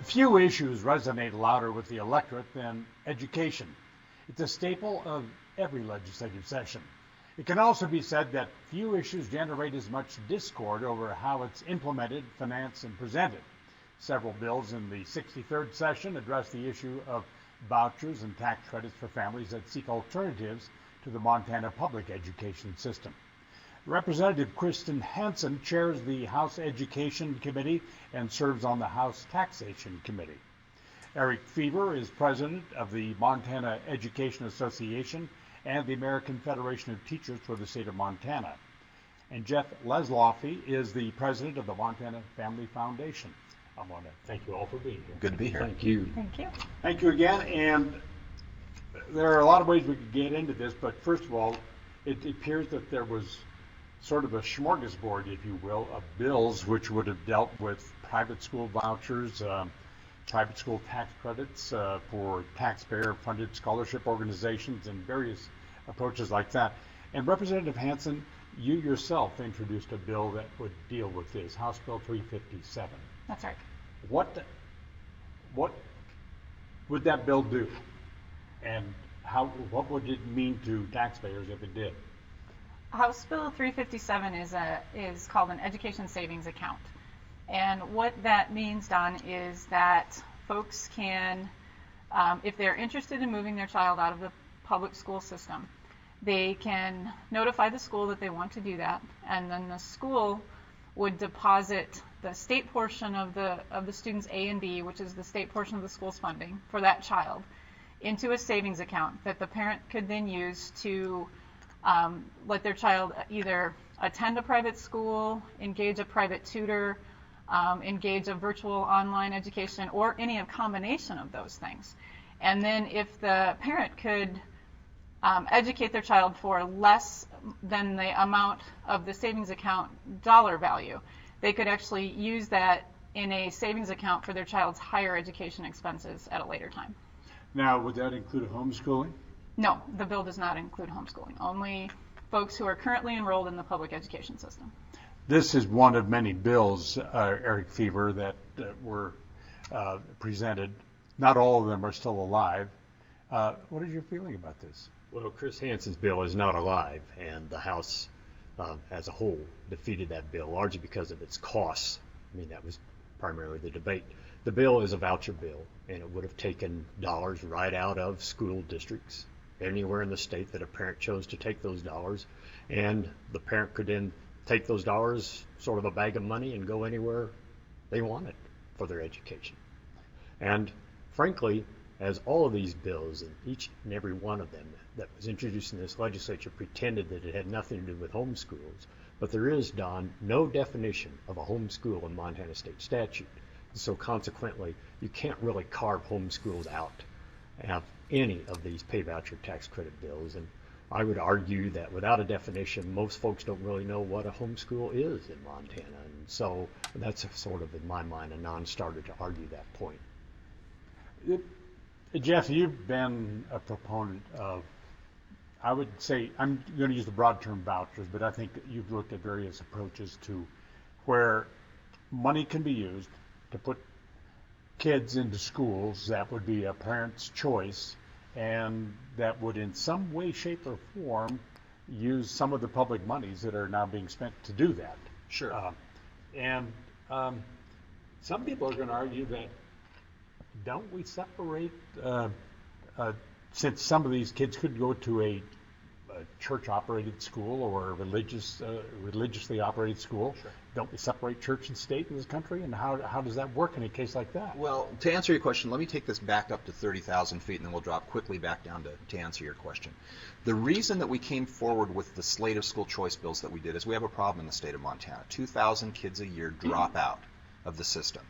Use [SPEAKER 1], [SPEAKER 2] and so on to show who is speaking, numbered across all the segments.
[SPEAKER 1] Few issues resonate louder with the electorate than education. It's a staple of every legislative session. It can also be said that few issues generate as much discord over how it's implemented, financed, and presented. Several bills in the 63rd session address the issue of vouchers and tax credits for families that seek alternatives to the Montana public education system. Representative Kristin Hansen chairs the House Education Committee and serves on the House Taxation Committee. Eric Feaver is president of the Montana Education Association and the American Federation of Teachers for the state of Montana. And Jeff Laszloffy is the president of the Montana Family Foundation. I want to thank you all for being here.
[SPEAKER 2] Good to be here.
[SPEAKER 3] Thank you.
[SPEAKER 4] Thank you.
[SPEAKER 1] Thank you again. And there are a lot of ways we could get into this, but first of all, it appears that there was sort of a smorgasbord, if you will, of bills which would have dealt with private school vouchers, private school tax credits for taxpayer-funded scholarship organizations, and various approaches like that. And Representative Hansen, you yourself introduced a bill that would deal with this, House Bill 357.
[SPEAKER 4] That's right.
[SPEAKER 1] What would that bill do? And what would it mean to taxpayers if it did?
[SPEAKER 4] House Bill 357 is called an education savings account. And what that means, Don, is that folks can, if they're interested in moving their child out of the public school system, they can notify the school that they want to do that, and then the school would deposit the state portion of the student's A and B, which is the state portion of the school's funding for that child, into a savings account that the parent could then use to let their child either attend a private school, engage a private tutor, engage a virtual online education, or any combination of those things. And then if the parent could educate their child for less than the amount of the savings account dollar value, they could actually use that in a savings account for their child's higher education expenses at a later time.
[SPEAKER 1] Now, would that include homeschooling?
[SPEAKER 4] No, the bill does not include homeschooling. Only folks who are currently enrolled in the public education system.
[SPEAKER 1] This is one of many bills, Eric Feaver, that were presented. Not all of them are still alive. What is your feeling about this?
[SPEAKER 3] Well, Chris Hansen's bill is not alive, and the House as a whole defeated that bill largely because of its costs. I mean, that was primarily the debate. The bill is a voucher bill, and it would have taken dollars right out of school districts anywhere in the state that a parent chose to take those dollars, and the parent could then take those dollars, sort of a bag of money, and go anywhere they wanted for their education. And frankly, as all of these bills, and each and every one of them that was introduced in this legislature pretended that it had nothing to do with homeschools, but there is, Don, no definition of a homeschool in Montana state statute. So consequently, you can't really carve homeschools out of any of these pay voucher tax credit bills. And I would argue that without a definition, most folks don't really know what a homeschool is in Montana. And so that's sort of, in my mind, a non-starter to argue that point.
[SPEAKER 1] Jeff, you've been a proponent of, I would say, I'm going to use the broad term vouchers, but I think that you've looked at various approaches to where money can be used to put kids into schools that would be a parent's choice, and that would in some way, shape, or form use some of the public monies that are now being spent to do that.
[SPEAKER 2] Sure.
[SPEAKER 1] Some people are going to argue that don't we separate, since some of these kids could go to a church-operated school or a religiously operated school,
[SPEAKER 2] sure.
[SPEAKER 1] Don't we separate church and state in this country? And how does that work in a case like that?
[SPEAKER 2] Well, to answer your question, let me take this back up to 30,000 feet, and then we'll drop quickly back down to answer your question. The reason that we came forward with the slate of school choice bills that we did is we have a problem in the state of Montana. 2,000 kids a year drop out of the system.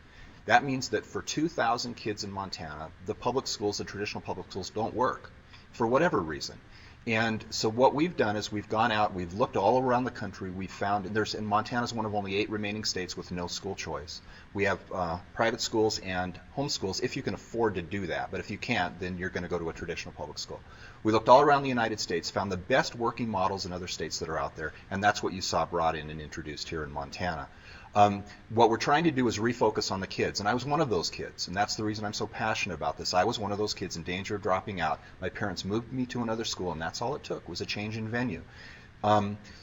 [SPEAKER 2] That means that for 2,000 kids in Montana, the public schools, the traditional public schools, don't work for whatever reason. And so what we've done is we've gone out, we've looked all around the country, we've found, and Montana's one of only 8 remaining states with no school choice. We have private schools and homeschools if you can afford to do that, but if you can't, then you're going to go to a traditional public school. We looked all around the United States, found the best working models in other states that are out there, and that's what you saw brought in and introduced here in Montana. What we're trying to do is refocus on the kids, and I was one of those kids, and that's the reason I'm so passionate about this. I was one of those kids in danger of dropping out. My parents moved me to another school, and that's all it took was a change in venue.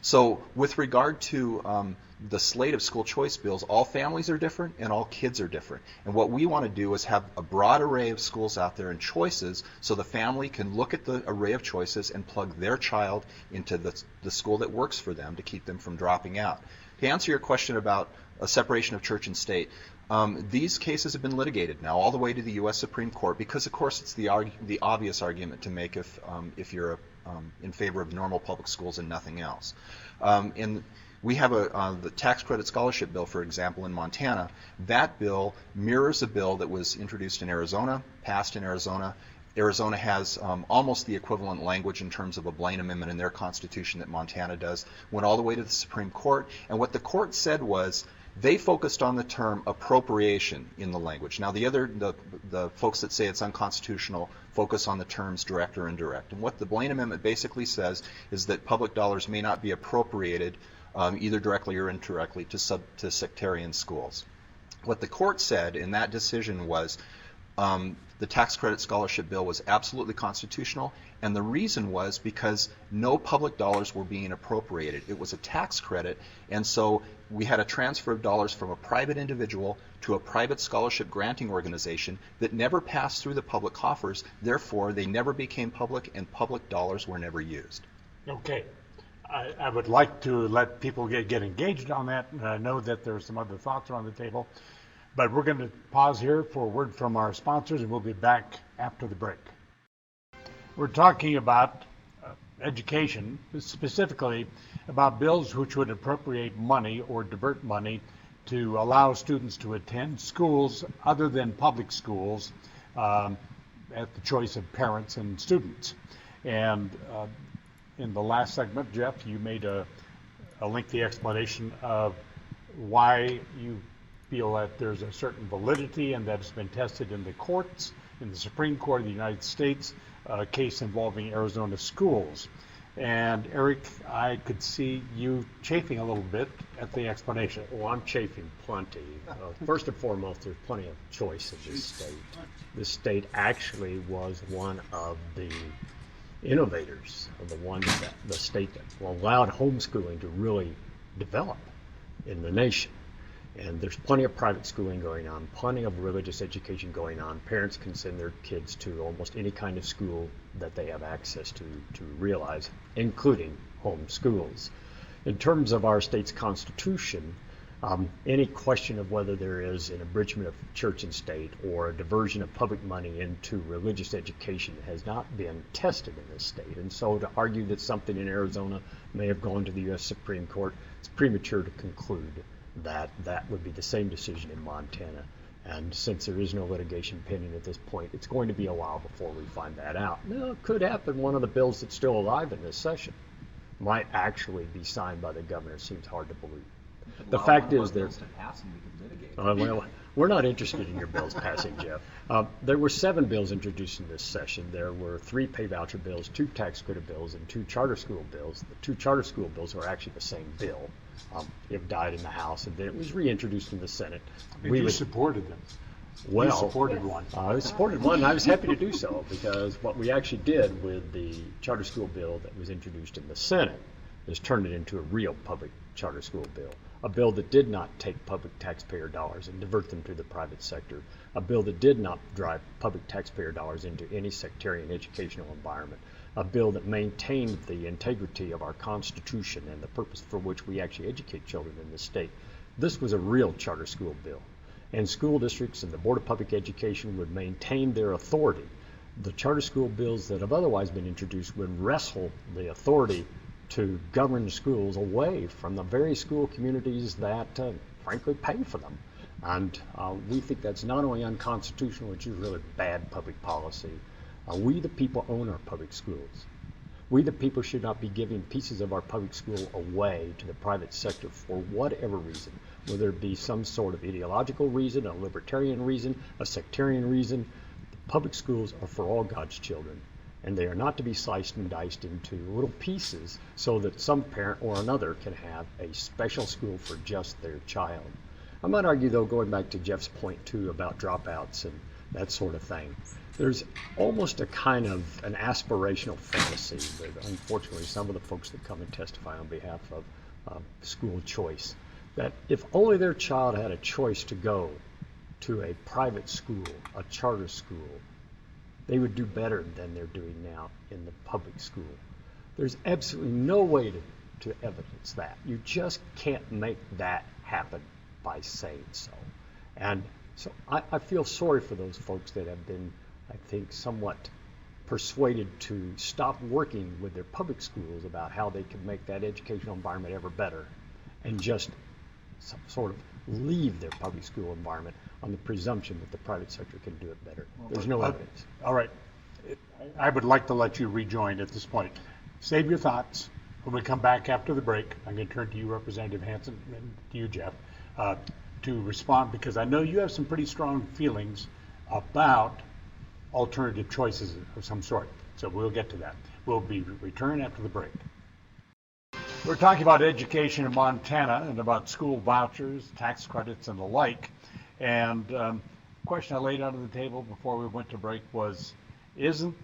[SPEAKER 2] So with regard to the slate of school choice bills, all families are different and all kids are different. And what we want to do is have a broad array of schools out there and choices so the family can look at the array of choices and plug their child into the school that works for them to keep them from dropping out. To answer your question about a separation of church and state, these cases have been litigated now all the way to the U.S. Supreme Court because, of course, it's the obvious argument to make if you're in favor of normal public schools and nothing else. And we have the tax credit scholarship bill, for example, in Montana. That bill mirrors a bill that was introduced in Arizona, passed in Arizona. Arizona has almost the equivalent language in terms of a Blaine Amendment in their constitution that Montana does. Went all the way to the Supreme Court, and what the court said was they focused on the term appropriation in the language. Now the folks that say it's unconstitutional focus on the terms direct or indirect. And what the Blaine Amendment basically says is that public dollars may not be appropriated either directly or indirectly to sectarian schools. What the court said in that decision was the tax credit scholarship bill was absolutely constitutional, and the reason was because no public dollars were being appropriated. It was a tax credit, and so we had a transfer of dollars from a private individual to a private scholarship granting organization that never passed through the public coffers. Therefore, they never became public, and public dollars were never used.
[SPEAKER 1] Okay. I would like to let people get engaged on that, and I know that there are some other thoughts around the table. But we're going to pause here for a word from our sponsors, and we'll be back after the break. We're talking about education, specifically about bills which would appropriate money or divert money to allow students to attend schools other than public schools at the choice of parents and students. And in the last segment, Jeff, you made a lengthy explanation of why you feel that there's a certain validity and that it's been tested in the courts, in the Supreme Court of the United States, a case involving Arizona schools. And Eric, I could see you chafing a little bit at the explanation.
[SPEAKER 3] Well, I'm chafing plenty. First and foremost, there's plenty of choice in this state. This state actually was one of the innovators of the state that allowed homeschooling to really develop in the nation. And there's plenty of private schooling going on, plenty of religious education going on. Parents can send their kids to almost any kind of school that they have access to realize, including home schools. In terms of our state's constitution, any question of whether there is an abridgment of church and state or a diversion of public money into religious education has not been tested in this state. And so to argue that something in Arizona may have gone to the U.S. Supreme Court, it's premature to conclude that would be the same decision in Montana. And since there is no litigation pending at this point, it's going to be a while before we find that out. Now, it could happen one of the bills that's still alive in this session might actually be signed by the governor. It seems hard to believe. The fact is well, we're not interested in your bills passing, Jeff. There were 7 bills introduced in this session. There were 3 pay voucher bills, 2 tax credit bills, and 2 charter school bills. The 2 charter school bills are actually the same bill. It died in the House, and then it was reintroduced in the Senate.
[SPEAKER 1] You supported them.
[SPEAKER 3] Well,
[SPEAKER 1] you supported one.
[SPEAKER 3] I supported one, and I was happy to do so, because what we actually did with the charter school bill that was introduced in the Senate is turn it into a real public charter school bill. A bill that did not take public taxpayer dollars and divert them to the private sector. A bill that did not drive public taxpayer dollars into any sectarian educational environment. A bill that maintained the integrity of our Constitution and the purpose for which we actually educate children in this state. This was a real charter school bill. And school districts and the Board of Public Education would maintain their authority. The charter school bills that have otherwise been introduced would wrestle the authority to govern schools away from the very school communities that, frankly, pay for them. And we think that's not only unconstitutional, which is really bad public policy. We, the people, own our public schools. We, the people, should not be giving pieces of our public school away to the private sector for whatever reason, whether it be some sort of ideological reason, a libertarian reason, a sectarian reason. The public schools are for all God's children. and they are not to be sliced and diced into little pieces so that some parent or another can have a special school for just their child. I might argue, though, going back to Jeff's point, too, about dropouts and that sort of thing, there's almost a kind of an aspirational fantasy that, unfortunately, some of the folks that come and testify on behalf of school choice, that if only their child had a choice to go to a private school, a charter school, they would do better than they're doing now in the public school. There's absolutely no way to evidence that. You just can't make that happen by saying so. And so I feel sorry for those folks that have been, I think, somewhat persuaded to stop working with their public schools about how they can make that educational environment ever better, and just sort of leave their public school environment on the presumption that the private sector can do it better. There's no evidence.
[SPEAKER 1] All right. I would like to let you rejoin at this point. Save your thoughts. When we come back after the break, I'm going to turn to you, Representative Hansen, and to you, Jeff, to respond, because I know you have some pretty strong feelings about alternative choices of some sort. So we'll get to that. We'll be return after the break. We're talking about education in Montana and about school vouchers, tax credits, and the like. And the question I laid out on the table before we went to break was, isn't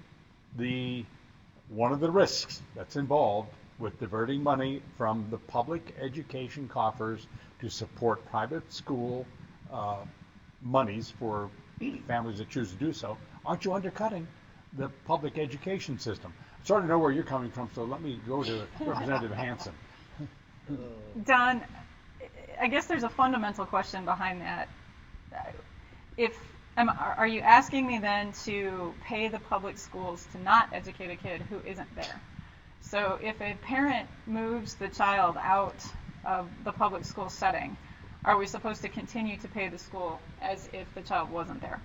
[SPEAKER 1] one of the risks that's involved with diverting money from the public education coffers to support private school monies for families that choose to do so, aren't you undercutting the public education system? I'm starting to know where you're coming from, so let me go to Representative Hansen.
[SPEAKER 4] Don, I guess there's a fundamental question behind that. Are you asking me then to pay the public schools to not educate a kid who isn't there? So if a parent moves the child out of the public school setting, are we supposed to continue to pay the school as if the child wasn't there?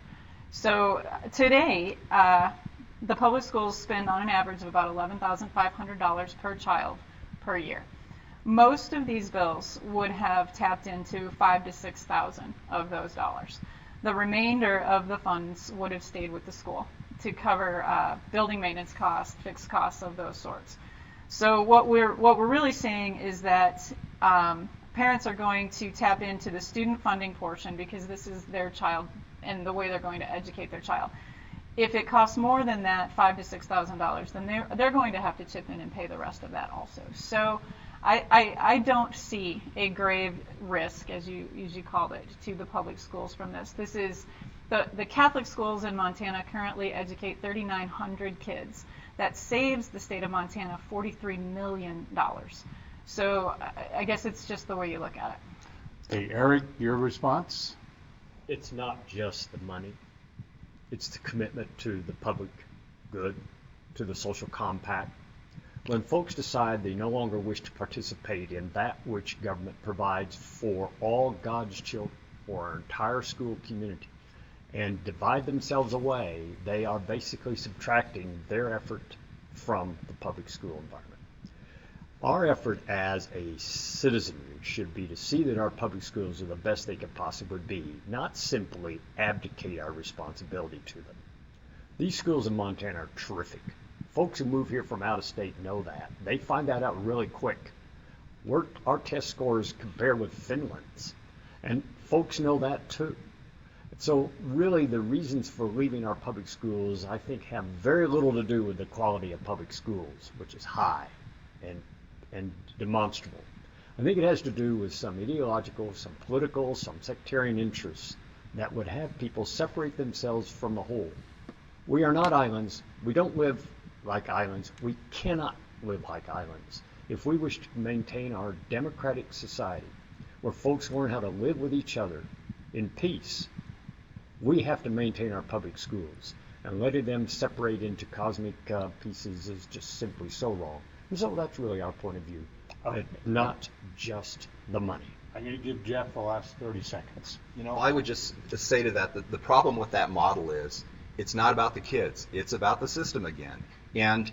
[SPEAKER 4] So today, the public schools spend on an average of about $11,500 per child per year. Most of these bills would have tapped into $5,000 to $6,000 of those dollars. The remainder of the funds would have stayed with the school to cover building maintenance costs, fixed costs of those sorts. So what we're really saying is that parents are going to tap into the student funding portion because this is their child and the way they're going to educate their child. If it costs more than that, $5,000 to $6,000, then they're going to have to chip in and pay the rest of that also. So I don't see a grave risk, as you called it, to the public schools from this. This is the Catholic schools in Montana currently educate 3,900 kids. That saves the state of Montana $43 million. So I guess it's just the way you look at it.
[SPEAKER 1] Hey, Eric, your response?
[SPEAKER 3] It's not just the money. It's the commitment to the public good, to the social compact. When folks decide they no longer wish to participate in that which government provides for all God's children, for our entire school community, and divide themselves away, they are basically subtracting their effort from the public school environment. Our effort as a citizenry should be to see that our public schools are the best they can possibly be, not simply abdicate our responsibility to them. These schools in Montana are terrific. Folks who move here from out of state know that. They find that out really quick. Our test scores compare with Finland's, and folks know that too. So really the reasons for leaving our public schools, I think, have very little to do with the quality of public schools, which is high and demonstrable. I think it has to do with some ideological, some political, some sectarian interests that would have people separate themselves from the whole. We are not islands. We don't live like islands. We cannot live like islands. If we wish to maintain our democratic society, where folks learn how to live with each other in peace, we have to maintain our public schools. And letting them separate into cosmic pieces is just simply so wrong. And so that's really our point of view, not just the money.
[SPEAKER 1] I'm going to give Jeff the last 30 seconds.
[SPEAKER 2] I would just say to that the problem with that model is it's not about the kids. It's about the system again. And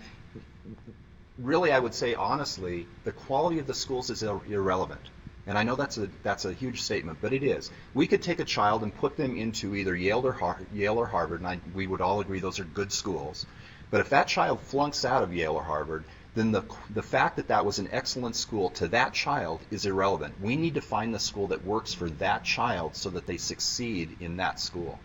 [SPEAKER 2] really, I would say, honestly, the quality of the schools is irrelevant. And I know that's a huge statement, but it is. We could take a child and put them into either Yale or Harvard, and we would all agree those are good schools. But if that child flunks out of Yale or Harvard, then the fact that that was an excellent school to that child is irrelevant. We need to find the school that works for that child so that they succeed in that school.